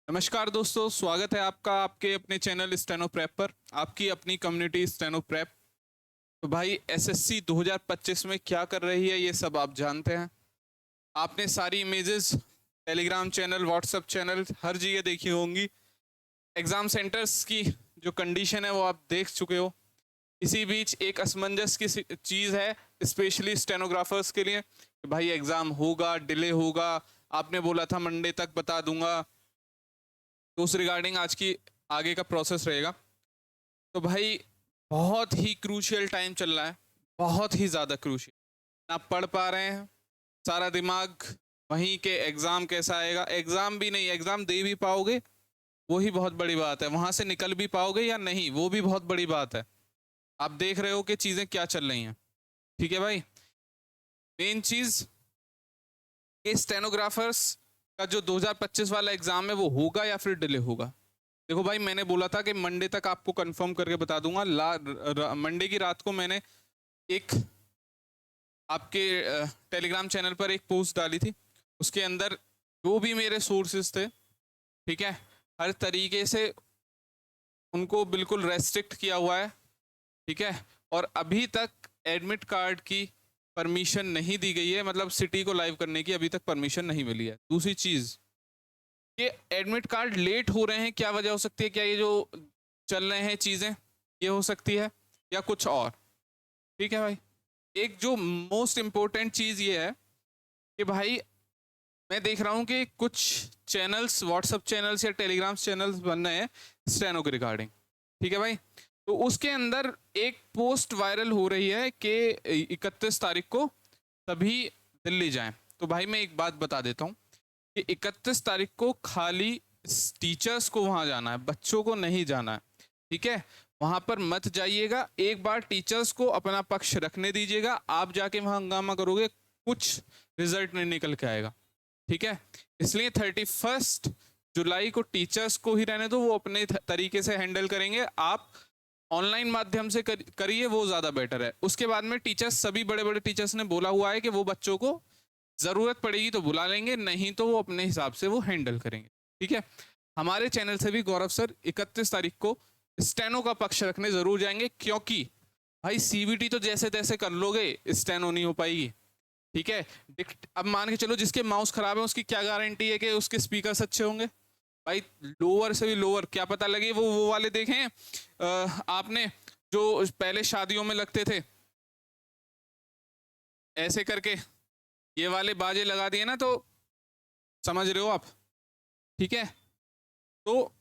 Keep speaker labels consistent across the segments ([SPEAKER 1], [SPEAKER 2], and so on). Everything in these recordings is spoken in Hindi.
[SPEAKER 1] नमस्कार दोस्तों, स्वागत है आपका आपके अपने चैनल स्टेनो प्रेप पर। आपकी अपनी कम्युनिटी स्टेनो प्रेप। तो भाई एसएससी 2025 में क्या कर रही है ये सब आप जानते हैं। आपने सारी images Telegram channel, WhatsApp channel, हर जगह देखी होंगी। एग्जाम सेंटर्स की जो कंडीशन है वो आप देख चुके हो। इसी बीच एक असमंजस की चीज़ है, स्पेशली स्टेनोग्राफर्स के लिए, कि भाई एग्ज़ाम होगा, डिले होगा। आपने बोला था मंडे तक बता दूंगा, तो उस रिगार्डिंग आज की आगे का प्रोसेस रहेगा। तो भाई बहुत ही क्रूशियल टाइम चल रहा है, बहुत ही ज़्यादा क्रूशियल। ना पढ़ पा रहे हैं, सारा दिमाग वहीं के एग्ज़ाम कैसा आएगा। एग्ज़ाम भी नहीं, एग्ज़ाम दे भी पाओगे वो ही बहुत बड़ी बात है, वहाँ से निकल भी पाओगे या नहीं वो भी बहुत बड़ी बात है। आप देख रहे हो कि चीज़ें क्या चल रही हैं। ठीक है भाई, मेन चीज़ ये स्टेनोग्राफर्स का जो 2025 वाला एग्ज़ाम है वो होगा या फिर डिले होगा। देखो भाई, मैंने बोला था कि मंडे तक आपको कंफर्म करके बता दूंगा। मंडे की रात को मैंने एक आपके टेलीग्राम चैनल पर एक पोस्ट डाली थी। उसके अंदर जो भी मेरे सोर्सेज थे, ठीक है, हर तरीके से उनको बिल्कुल रेस्ट्रिक्ट किया हुआ है। ठीक है, और अभी तक एडमिट कार्ड की परमिशन नहीं दी गई है, मतलब सिटी को लाइव करने की अभी तक परमिशन नहीं मिली है। दूसरी चीज़, ये एडमिट कार्ड लेट हो रहे हैं, क्या वजह हो सकती है? क्या ये जो चल रहे हैं चीज़ें ये हो सकती है या कुछ और? ठीक है भाई, एक जो मोस्ट इम्पोर्टेंट चीज़ ये है कि भाई मैं देख रहा हूँ कि कुछ चैनल्स, व्हाट्सएप चैनल्स या टेलीग्राम चैनल्स बन रहे हैं स्टेनो के रिगार्डिंग। ठीक है भाई, तो उसके अंदर एक पोस्ट वायरल हो रही है कि 31 तारीख को सभी दिल्ली जाएं। तो भाई मैं एक बात बता देता हूँ कि 31 तारीख को खाली टीचर्स को वहां जाना है, बच्चों को नहीं जाना है। ठीक है, वहां पर मत जाइएगा। एक बार टीचर्स को अपना पक्ष रखने दीजिएगा। आप जाके वहां हंगामा करोगे, कुछ रिजल्ट नहीं निकल के आएगा। ठीक है, इसलिए 31 जुलाई को टीचर्स को ही रहने दो, वो अपने तरीके से हैंडल करेंगे। आप ऑनलाइन माध्यम से करिए, वो ज़्यादा बेटर है। उसके बाद में टीचर्स, सभी बड़े बड़े टीचर्स ने बोला हुआ है कि वो बच्चों को ज़रूरत पड़ेगी तो बुला लेंगे, नहीं तो वो अपने हिसाब से वो हैंडल करेंगे। ठीक है, हमारे चैनल से भी गौरव सर 31 तारीख को स्टेनो का पक्ष रखने ज़रूर जाएंगे, क्योंकि भाई सीबीटी तो जैसे तैसे कर लोगे, स्टेनो नहीं हो पाएगी। ठीक है, अब मान के चलो जिसके माउस खराब है उसकी क्या गारंटी है कि उसके स्पीकर्स अच्छे होंगे? भाई लोअर से भी लोअर क्या पता लगे, वो वाले देखें आपने जो पहले शादियों में लगते थे ऐसे करके, ये वाले बाजे लगा दिए ना, तो समझ रहे हो आप। ठीक है, तो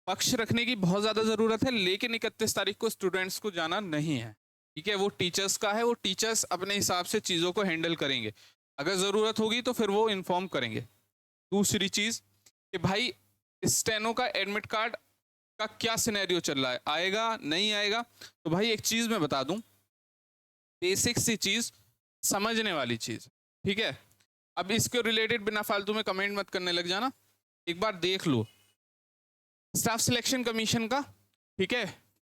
[SPEAKER 1] पक्ष रखने की बहुत ज़्यादा ज़रूरत है, लेकिन 31 तारीख को स्टूडेंट्स को जाना नहीं है। ठीक है, वो टीचर्स का है, वो टीचर्स अपने हिसाब से चीज़ों को हैंडल करेंगे। अगर ज़रूरत होगी तो फिर वो इन्फॉर्म करेंगे। दूसरी चीज़ कि भाई स्टेनो का एडमिट कार्ड का क्या सिनेरियो चल रहा है, आएगा नहीं आएगा? तो भाई एक चीज़ मैं बता दूं, बेसिक सी चीज़, समझने वाली चीज़। ठीक है, अब इसके रिलेटेड बिना फालतू में कमेंट मत करने लग जाना। एक बार देख लो स्टाफ सिलेक्शन कमीशन का, ठीक है,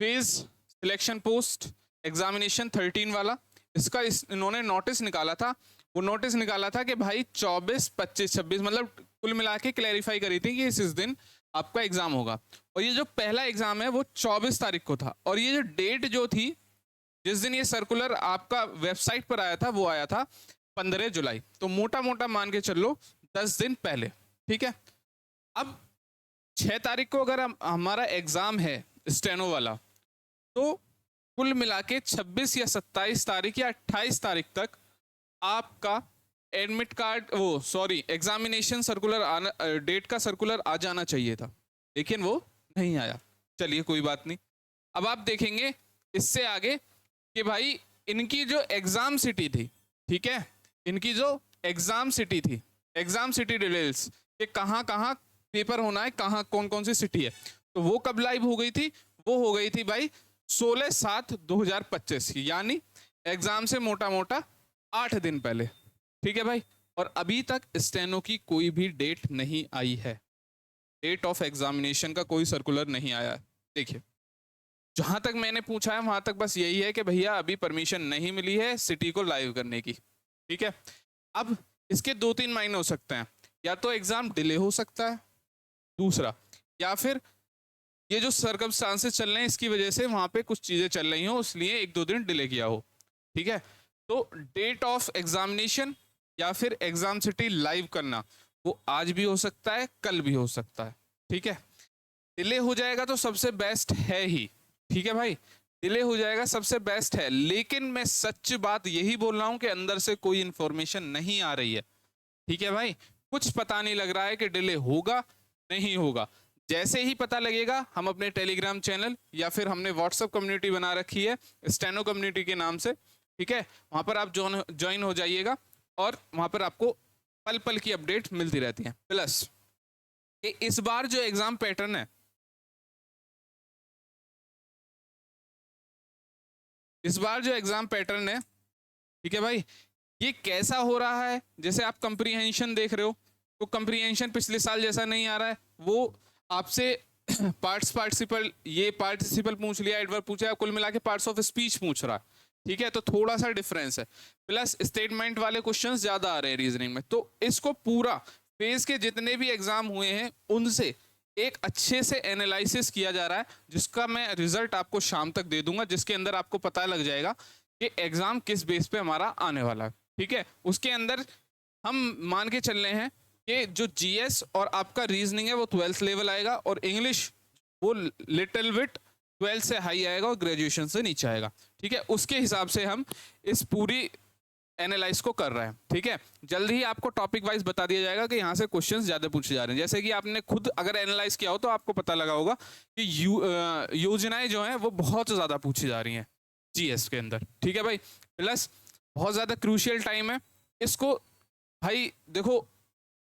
[SPEAKER 1] फेज सिलेक्शन पोस्ट एग्जामिनेशन 13 वाला, इसका इन्होंने नोटिस निकाला था। वो नोटिस निकाला था कि भाई 24, 25, 26, मतलब कुल मिला के क्लैरिफाई करी थी कि इस दिन आपका एग्जाम होगा। और ये जो पहला एग्जाम है वो 24 तारीख को था, और ये जो डेट जो थी जिस दिन ये सर्कुलर आपका वेबसाइट पर आया था वो आया था 15 जुलाई। तो मोटा मोटा मान के चल लो 10 दिन पहले। ठीक है, अब 6 तारीख को अगर हमारा एग्जाम है स्टेनो वाला, तो कुल मिला के 26 या 27 तारीख या 28 तारीख तक आपका एडमिट कार्ड, वो सॉरी एग्जामिनेशन सर्कुलर आना, डेट का सर्कुलर आ जाना चाहिए था, लेकिन वो नहीं आया। चलिए कोई बात नहीं। अब आप देखेंगे इससे आगे कि भाई इनकी जो एग्जाम सिटी थी, ठीक है, इनकी जो एग्जाम सिटी थी, एग्जाम सिटी डिटेल्स कि कहाँ कहाँ पेपर होना है, कहाँ कौन कौन सी सिटी है, तो वो कब लाइव हो गई थी? वो हो गई थी भाई 16/7/2025 की, यानी एग्जाम से मोटा मोटा 8 दिन पहले। ठीक है भाई, और अभी तक स्टेनो की कोई भी डेट नहीं आई है, डेट ऑफ एग्जामिनेशन का कोई सर्कुलर नहीं आया। देखिए जहां तक मैंने पूछा है वहां तक बस यही है कि भैया अभी परमिशन नहीं मिली है सिटी को लाइव करने की। ठीक है, अब इसके 2-3 मायने हो सकते हैं, या तो एग्जाम डिले हो सकता है, दूसरा, या फिर ये जो सर्कमस्टांसेस चल रहे हैं इसकी वजह से वहां पे कुछ चीजें चल रही हो, इसलिए 1-2 दिन डिले किया हो। ठीक है, तो डेट ऑफ एग्जामिनेशन या फिर एग्जाम सिटी लाइव करना वो आज भी हो सकता है, कल भी हो सकता है। ठीक है, डिले हो जाएगा तो सबसे बेस्ट है ही। ठीक है भाई, डिले हो जाएगा सबसे बेस्ट है, लेकिन मैं सच बात यही बोल रहा हूं कि अंदर से कोई इंफॉर्मेशन नहीं आ रही है। ठीक है भाई, कुछ पता नहीं लग रहा है कि डिले होगा नहीं होगा। जैसे ही पता लगेगा हम अपने टेलीग्राम चैनल या फिर हमने व्हाट्सएप कम्युनिटी बना रखी है स्टेनो कम्युनिटी के नाम से, ठीक है, वहां पर आप ज्वाइन हो जाइएगा और वहां पर आपको पल पल की अपडेट मिलती रहती है। प्लस इस बार जो एग्जाम पैटर्न है, इस बार जो एग्जाम पैटर्न है, ठीक है भाई, ये कैसा हो रहा है, जैसे आप कंप्रीहेंशन देख रहे हो तो कंप्रीहेंशन पिछले साल जैसा नहीं आ रहा है। वो आपसे पार्टिसिपल ये पार्टिसिपल पूछ लिया, एडवर्ब पूछा, कुल मिला के पार्ट्स ऑफ स्पीच पूछ रहा है। ठीक है, तो थोड़ा सा डिफरेंस है। प्लस स्टेटमेंट वाले क्वेश्चंस ज्यादा आ रहे हैं रीजनिंग में। तो इसको पूरा फेज के जितने भी एग्जाम हुए हैं उनसे एक अच्छे से एनालिसिस किया जा रहा है, जिसका मैं रिजल्ट आपको शाम तक दे दूंगा, जिसके अंदर आपको पता लग जाएगा कि एग्जाम किस बेस पे हमारा आने वाला है। ठीक है, उसके अंदर हम मान के चल रहे हैं कि जो जीएस और आपका रीजनिंग है वो 12th लेवल आएगा, और इंग्लिश वो लिटिल बिट 12th से हाई आएगा और ग्रेजुएशन से नीचे आएगा। ठीक है, उसके हिसाब से हम इस पूरी एनालाइज को कर रहे हैं। ठीक है, जल्द ही आपको टॉपिक वाइज बता दिया जाएगा कि यहाँ से क्वेश्चंस ज्यादा पूछे जा रहे हैं। जैसे कि आपने खुद अगर एनालाइज किया हो तो आपको पता लगा होगा कि योजनाएं जो हैं वो बहुत ज्यादा पूछी जा रही हैं जीएस के अंदर। ठीक है भाई, प्लस बहुत ज्यादा क्रूशियल टाइम है इसको। भाई देखो,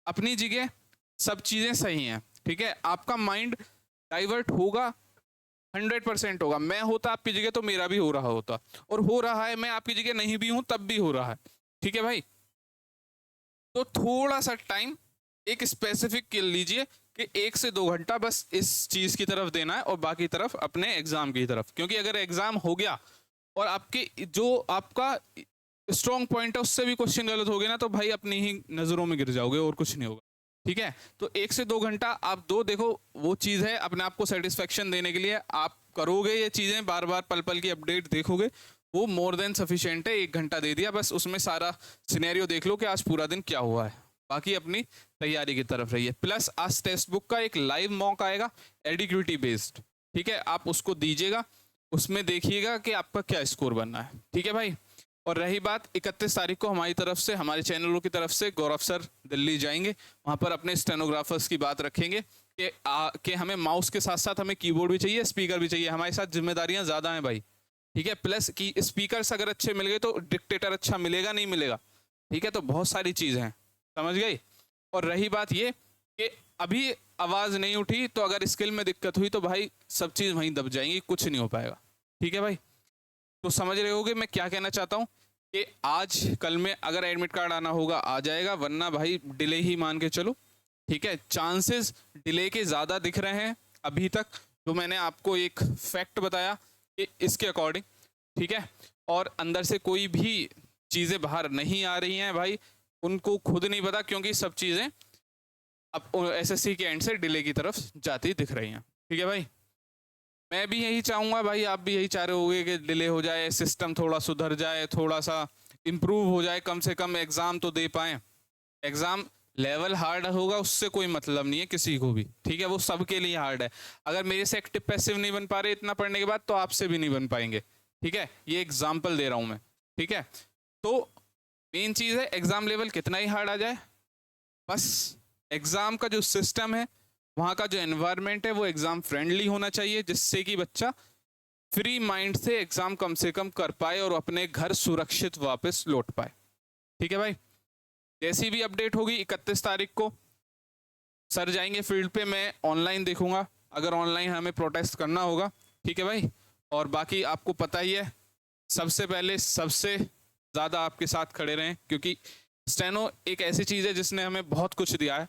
[SPEAKER 1] अपनी जगह सब चीजें सही हैं। ठीक है, आपका माइंड डाइवर्ट होगा, 100% होगा। मैं होता आपकी जगह तो मेरा भी हो रहा होता, और हो रहा है। मैं आपकी जगह नहीं भी हूं तब भी हो रहा है। ठीक है भाई, तो थोड़ा सा टाइम एक स्पेसिफिक कर लीजिए कि 1 से 2 घंटा बस इस चीज की तरफ देना है और बाकी तरफ अपने एग्जाम की तरफ। क्योंकि अगर एग्जाम हो गया और आपके जो आपका स्ट्रॉन्ग पॉइंट है उससे भी क्वेश्चन गलत हो गए ना, तो भाई अपनी ही नजरों में गिर जाओगे और कुछ नहीं होगा। ठीक है, तो 1 से 2 घंटा आप दो, देखो वो चीज़ है अपने आप को सेटिस्फेक्शन देने के लिए आप करोगे ये चीज़ें, बार बार पल पल की अपडेट देखोगे, वो मोर देन सफिशिएंट है। 1 घंटा दे दिया बस, उसमें सारा सिनेरियो देख लो कि आज पूरा दिन क्या हुआ है, बाकी अपनी तैयारी की तरफ रहिए। प्लस आज टेक्स्ट बुक का एक लाइव मॉक आएगा एडिक्विटी बेस्ड। ठीक है, आप उसको दीजिएगा, उसमें देखिएगा कि आपका क्या स्कोर बनना है। ठीक है भाई, और रही बात 31 तारीख को हमारी तरफ से, हमारे चैनलों की तरफ से गौरव सर दिल्ली जाएंगे, वहां पर अपने स्टेनोग्राफर्स की बात रखेंगे कि हमें माउस के साथ साथ हमें कीबोर्ड भी चाहिए, स्पीकर भी चाहिए। हमारे साथ जिम्मेदारियां ज़्यादा हैं भाई। ठीक है, प्लस की स्पीकर्स अगर अच्छे मिल गए तो डिक्टेटर अच्छा मिलेगा नहीं मिलेगा। ठीक है, तो बहुत सारी चीज़ हैं, समझ गई। और रही बात ये कि अभी आवाज़ नहीं उठी तो अगर स्किल में दिक्कत हुई तो भाई सब चीज़ वहीं दब जाएंगी, कुछ नहीं हो पाएगा। ठीक है भाई, तो समझ रहे होगे मैं क्या कहना चाहता हूँ कि आज कल में अगर एडमिट कार्ड आना होगा आ जाएगा, वरना भाई डिले ही मान के चलो। ठीक है, चांसेस डिले के ज़्यादा दिख रहे हैं अभी तक, जो मैंने आपको एक फैक्ट बताया कि इसके अकॉर्डिंग। ठीक है, और अंदर से कोई भी चीज़ें बाहर नहीं आ रही हैं भाई, उनको खुद नहीं पता, क्योंकि सब चीज़ें अब एसएससी के एंड से डिले की तरफ जाती दिख रही हैं। ठीक है भाई, मैं भी यही चाहूँगा भाई, आप भी यही चाह रहे होगे कि डिले हो जाए, सिस्टम थोड़ा सुधर जाए, थोड़ा सा इम्प्रूव हो जाए, कम से कम एग्ज़ाम तो दे पाएँ। एग्ज़ाम लेवल हार्ड होगा उससे कोई मतलब नहीं है किसी को भी। ठीक है, वो सबके लिए हार्ड है। अगर मेरे से एक्टिव पैसिव नहीं बन पा रहे इतना पढ़ने के बाद, तो आपसे भी नहीं बन पाएंगे। ठीक है, ये एग्जाम्पल दे रहा हूँ मैं। ठीक है, तो मेन चीज़ है एग्ज़ाम लेवल कितना ही हार्ड आ जाए, बस एग्ज़ाम का जो सिस्टम है, वहाँ का जो एनवायरनमेंट है वो एग्ज़ाम फ्रेंडली होना चाहिए, जिससे कि बच्चा फ्री माइंड से एग्ज़ाम कम से कम कर पाए और अपने घर सुरक्षित वापस लौट पाए। ठीक है भाई, जैसी भी अपडेट होगी 31 तारीख को सर जाएंगे फील्ड पे, मैं ऑनलाइन देखूंगा अगर ऑनलाइन हमें प्रोटेस्ट करना होगा। ठीक है भाई, और बाकी आपको पता ही है, सबसे पहले सबसे ज़्यादा आपके साथ खड़े रहें, क्योंकि स्टेनो एक ऐसी चीज़ है जिसने हमें बहुत कुछ दिया है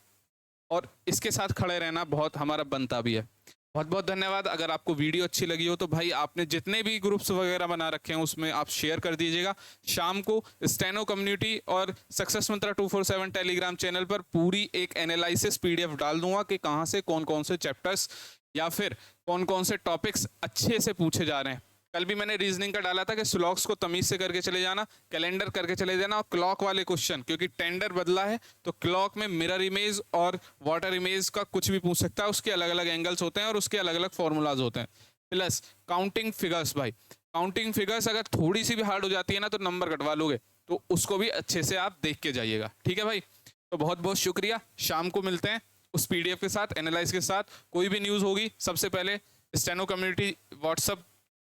[SPEAKER 1] और इसके साथ खड़े रहना बहुत हमारा बनता भी है। बहुत बहुत धन्यवाद। अगर आपको वीडियो अच्छी लगी हो तो भाई आपने जितने भी ग्रुप्स वगैरह बना रखे हैं उसमें आप शेयर कर दीजिएगा। शाम को स्टेनो कम्युनिटी और सक्सेस मंत्रा 247 टेलीग्राम चैनल पर पूरी एक एनालिसिस पीडीएफ डाल दूंगा कि कहाँ से कौन से चैप्टर्स या फिर कौन से टॉपिक्स अच्छे से पूछे जा रहे हैं। कल भी मैंने रीजनिंग का डाला था कि स्लॉक्स को तमीज से करके चले जाना, कैलेंडर करके चले जाना और क्लॉक वाले क्वेश्चन, क्योंकि टेंडर बदला है तो क्लॉक में मिरर इमेज और वाटर इमेज का कुछ भी पूछ सकता है। उसके अलग अलग एंगल्स होते हैं और उसके अलग अलग फॉर्मूलाज होते हैं। प्लस काउंटिंग फिगर्स, भाई काउंटिंग फिगर्स अगर थोड़ी सी भी हार्ड हो जाती है ना तो नंबर कटवा लोगे, तो उसको भी अच्छे से आप देख के जाइएगा। ठीक है भाई, तो बहुत बहुत शुक्रिया। शाम को मिलते हैं उस पीडीएफ के साथ, एनालाइज के साथ। कोई भी न्यूज़ होगी सबसे पहले स्टेनो कम्युनिटी व्हाट्सअप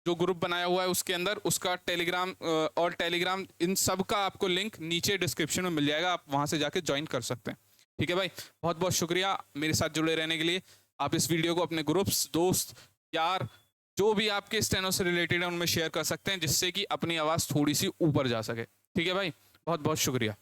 [SPEAKER 1] जो ग्रुप बनाया हुआ है उसके अंदर, उसका टेलीग्राम और टेलीग्राम, इन सब का आपको लिंक नीचे डिस्क्रिप्शन में मिल जाएगा, आप वहां से जाके ज्वाइन कर सकते हैं। ठीक है भाई, बहुत बहुत शुक्रिया मेरे साथ जुड़े रहने के लिए। आप इस वीडियो को अपने ग्रुप्स, दोस्त, यार जो भी आपके स्टेनो से रिलेटेड है उनमें शेयर कर सकते हैं, जिससे कि अपनी आवाज़ थोड़ी सी ऊपर जा सके। ठीक है भाई, बहुत बहुत शुक्रिया।